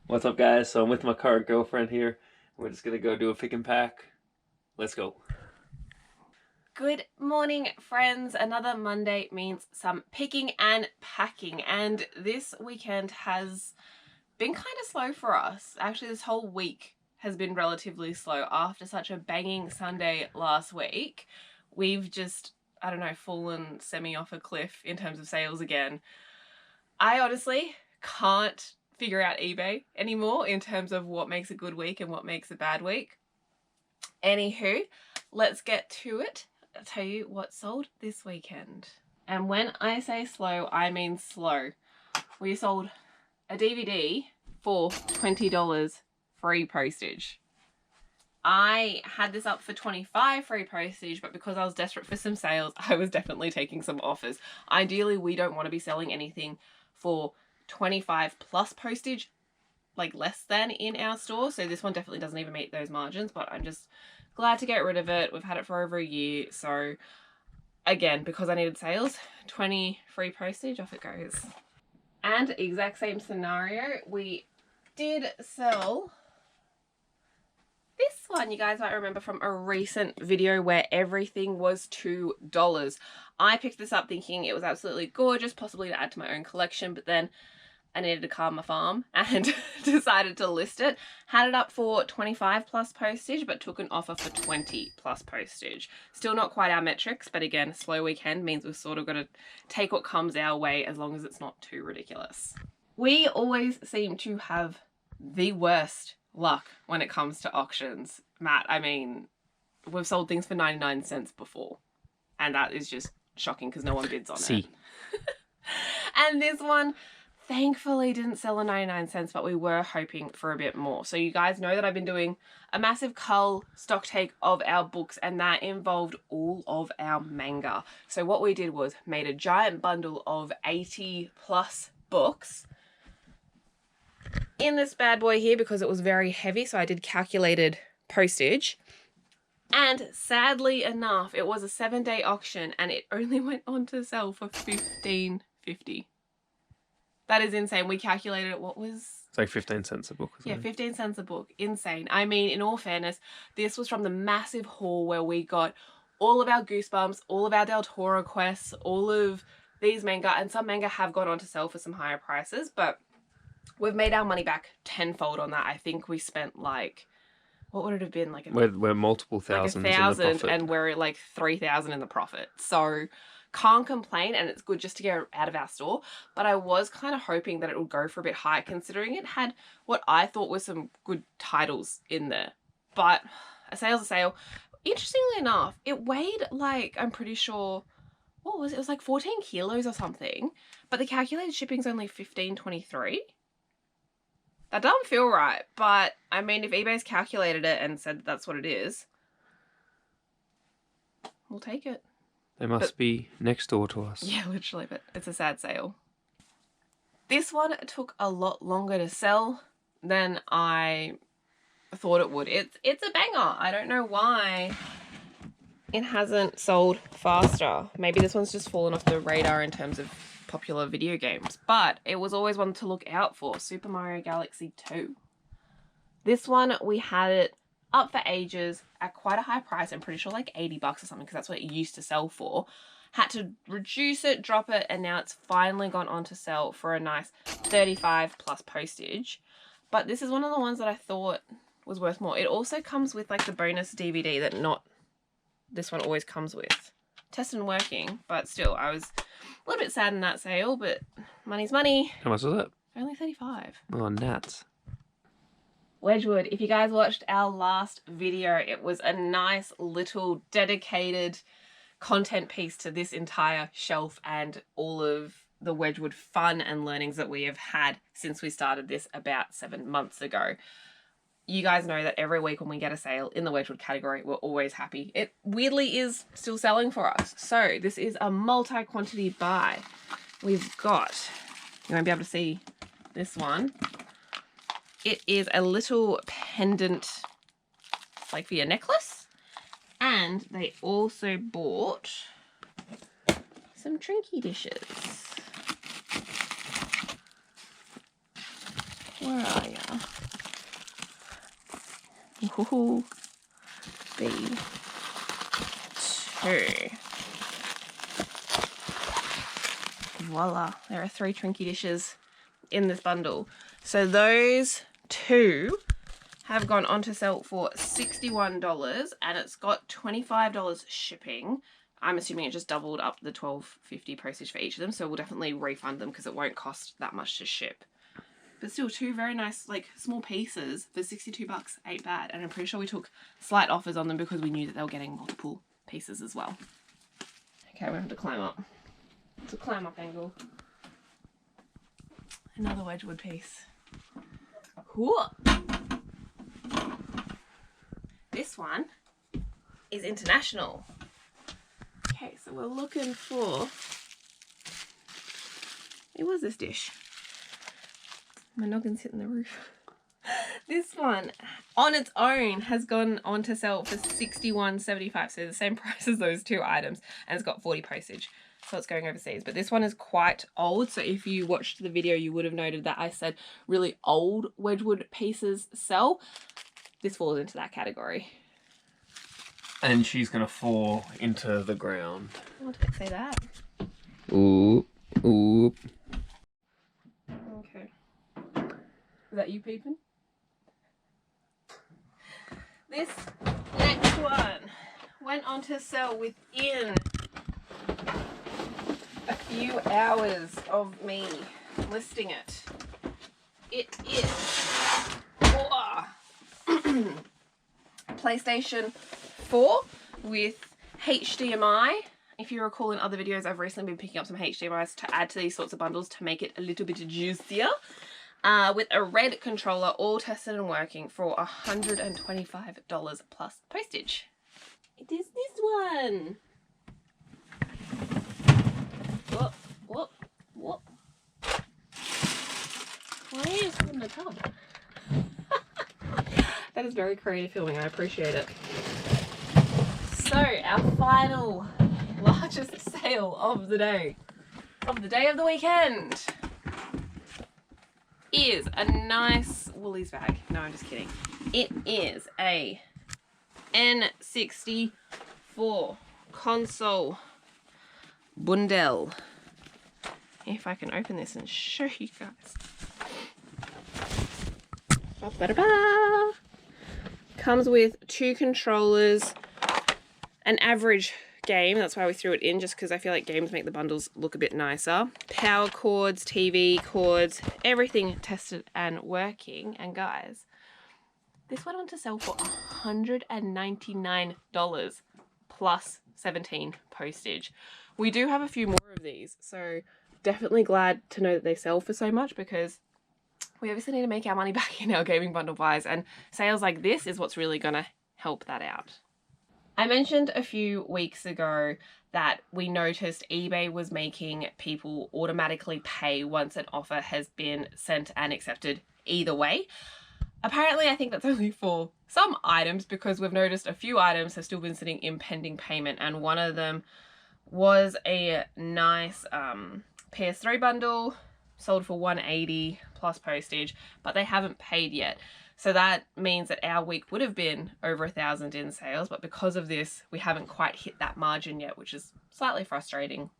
What's up, guys? So I'm with my current girlfriend here. We're just gonna go do a pick and pack. Let's go. Good morning, friends. Another Monday means some picking and packing, and this weekend has been kind of slow for us. Actually, this whole week has been relatively slow after such a banging Sunday last week. We've just, I don't know, fallen semi off a cliff in terms of sales again. I honestly can't figure out eBay anymore in terms of what makes a good week and what makes a bad week. Anywho, let's get to it. I'll tell you what sold this weekend. And when I say slow, I mean slow. We sold a DVD for $20 free postage. I had this up for $25 free postage, but because I was desperate for some sales, I was definitely taking some offers. Ideally, we don't want to be selling anything for $25 plus postage, like less than in our store. So this one definitely doesn't even meet those margins, but I'm just glad to get rid of it. We've had it for over a year. So again, because I needed sales, 20 free postage, off it goes. And exact same scenario, we did sell this one. You guys might remember from a recent video where everything was $2. I picked this up thinking it was absolutely gorgeous, possibly to add to my own collection, but then I needed to calm my farm and decided to list it. Had it up for 25 plus postage, but took an offer for 20 plus postage. Still not quite our metrics, but again, slow weekend means we've sort of got to take what comes our way as long as it's not too ridiculous. We always seem to have the worst luck when it comes to auctions. Matt, I mean, we've sold things for 99 cents before, and that is just shocking because no one bids on it. And this one thankfully didn't sell at 99 cents, but we were hoping for a bit more. So you guys know that I've been doing a massive cull stock take of our books, and that involved all of our manga. So what we did was made a giant bundle of 80 plus books in this bad boy here because it was very heavy. So I did calculated postage. And sadly enough, it was a 7-day auction and it only went on to sell for $15.50. That is insane. We calculated it, what was... It's like 15 cents a book. Yeah, 15 cents a book. Insane. I mean, in all fairness, this was from the massive haul where we got all of our Goosebumps, all of our Del Toro quests, all of these manga, and some manga have gone on to sell for some higher prices, but we've made our money back tenfold on that. I think we spent like... what would it have been? We're multiple thousands like 1,000, in the profit. and we're like 3,000 in the profit. So can't complain, and it's good just to get out of our store. But I was kind of hoping that it would go for a bit high, considering it had what I thought were some good titles in there. But a sale's a sale. Interestingly enough, it weighed like, I'm pretty sure, what was it? It was like 14 kilos or something. But the calculated shipping's only $15.23. That doesn't feel right, but I mean, if eBay's calculated it and said that's what it is, we'll take it. They must be next door to us. Yeah, literally, but it's a sad sale. This one took a lot longer to sell than I thought it would. It's a banger. I don't know why it hasn't sold faster. Maybe this one's just fallen off the radar in terms of popular video games, but it was always one to look out for. Super Mario Galaxy 2. This one, we had it up for ages at quite a high price. I'm pretty sure like $80 or something, because that's what it used to sell for. Had to reduce it, drop it, and now it's finally gone on to sell for a nice 35 plus postage. But this is one of the ones that I thought was worth more. It also comes with like the bonus DVD that not this one always comes with. Test and working, but still, I was a little bit sad in that sale, but money's money. How much was it? Only 35. Oh, nuts. Wedgwood, if you guys watched our last video, it was a nice little dedicated content piece to this entire shelf and all of the Wedgwood fun and learnings that we have had since we started this about 7 months ago. You guys know that every week when we get a sale in the Wedgwood category, we're always happy. It weirdly is still selling for us. So this is a multi-quantity buy. We've got, you won't be able to see this one. It is a little pendant, like for your necklace. And they also bought some trinky dishes. Where are ya? Ooh, B2. Voila, there are 3 Trinky dishes in this bundle. So those 2 have gone on to sell for $61 and it's got $25 shipping. I'm assuming it just doubled up the $12.50 postage for each of them, so we'll definitely refund them because it won't cost that much to ship. But still, 2 very nice, like, small pieces for $62 ain't bad. And I'm pretty sure we took slight offers on them because we knew that they were getting multiple pieces as well. Okay, we're gonna have to climb up. It's a climb up angle. Another Wedgwood piece. Cool. This one is international. Okay, so we're looking for... It was this dish. My noggin's hitting the roof. This one, on its own, has gone on to sell for $61.75. So the same price as those 2 items. And it's got 40 postage. So it's going overseas. But this one is quite old. So if you watched the video, you would have noted that I said really old Wedgwood pieces sell. This falls into that category. And she's going to fall into the ground. What did it say that? Ooh, ooh. Okay. Is that you peeping? This next one went on to sell within a few hours of me listing it. It is PlayStation 4 with HDMI. If you recall in other videos, I've recently been picking up some HDMIs to add to these sorts of bundles to make it a little bit juicier. With a red controller, all tested and working for $125 plus postage. It is this one. Whoop, whoop, whoop. Why are you in the tub? That is very creative filming. I appreciate it. So, our final largest sale of the day of the weekend is a nice Woolies bag. No, I'm just kidding. It is a N64 console bundle. If I can open this and show you guys. Ba-ba-da-ba. Comes with 2 controllers, an average game, that's why we threw it in, just because I feel like games make the bundles look a bit nicer. Power cords, TV cords, everything tested and working. And guys, this went on to sell for $199 plus 17 postage. We do have a few more of these, so definitely glad to know that they sell for so much, because we obviously need to make our money back in our gaming bundle buys, and sales like this is what's really gonna help that out. I mentioned a few weeks ago that we noticed eBay was making people automatically pay once an offer has been sent and accepted either way. Apparently, I think that's only for some items, because we've noticed a few items have still been sitting in pending payment, and one of them was a nice PS3 bundle sold for $180 plus postage, but they haven't paid yet. So that means that our week would have been over 1,000 in sales, but because of this, we haven't quite hit that margin yet, which is slightly frustrating.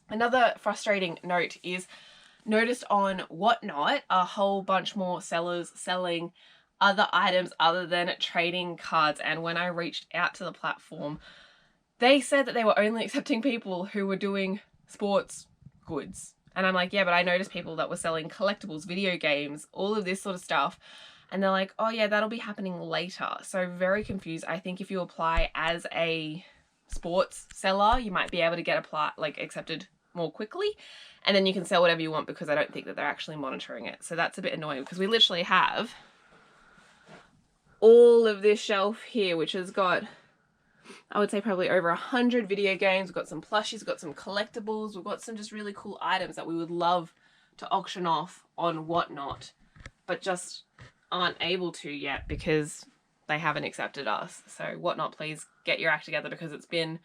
Another frustrating note is noticed on Whatnot a whole bunch more sellers selling other items other than trading cards, and when I reached out to the platform, they said that they were only accepting people who were doing sports goods. And I'm like, yeah, but I noticed people that were selling collectibles, video games, all of this sort of stuff. And they're like, oh yeah, that'll be happening later. So very confused. I think if you apply as a sports seller, you might be able to get accepted more quickly. And then you can sell whatever you want, because I don't think that they're actually monitoring it. So that's a bit annoying, because we literally have all of this shelf here, which has got, I would say, probably over 100 video games. We've got some plushies, we've got some collectibles, we've got some just really cool items that we would love to auction off on Whatnot, but just aren't able to yet because they haven't accepted us. So Whatnot, please get your act together, because it's been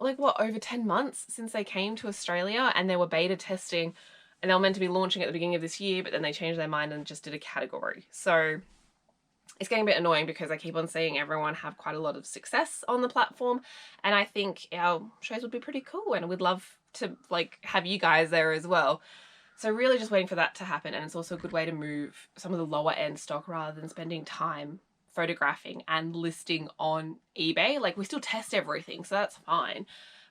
like, what, over 10 months since they came to Australia, and they were beta testing and they were meant to be launching at the beginning of this year, but then they changed their mind and just did a category. So it's getting a bit annoying because I keep on seeing everyone have quite a lot of success on the platform, and I think our shows would be pretty cool, and we'd love to like have you guys there as well. So really just waiting for that to happen, and it's also a good way to move some of the lower end stock rather than spending time photographing and listing on eBay. Like, we still test everything, so that's fine,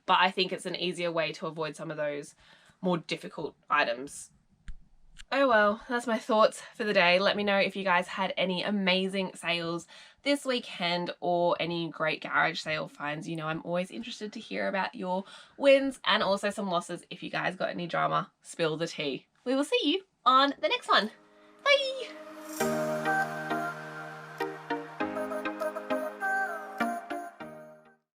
but I think it's an easier way to avoid some of those more difficult items. Oh well, that's my thoughts for the day. Let me know if you guys had any amazing sales this weekend or any great garage sale finds. You know, I'm always interested to hear about your wins and also some losses. If you guys got any drama, spill the tea. We will see you on the next one.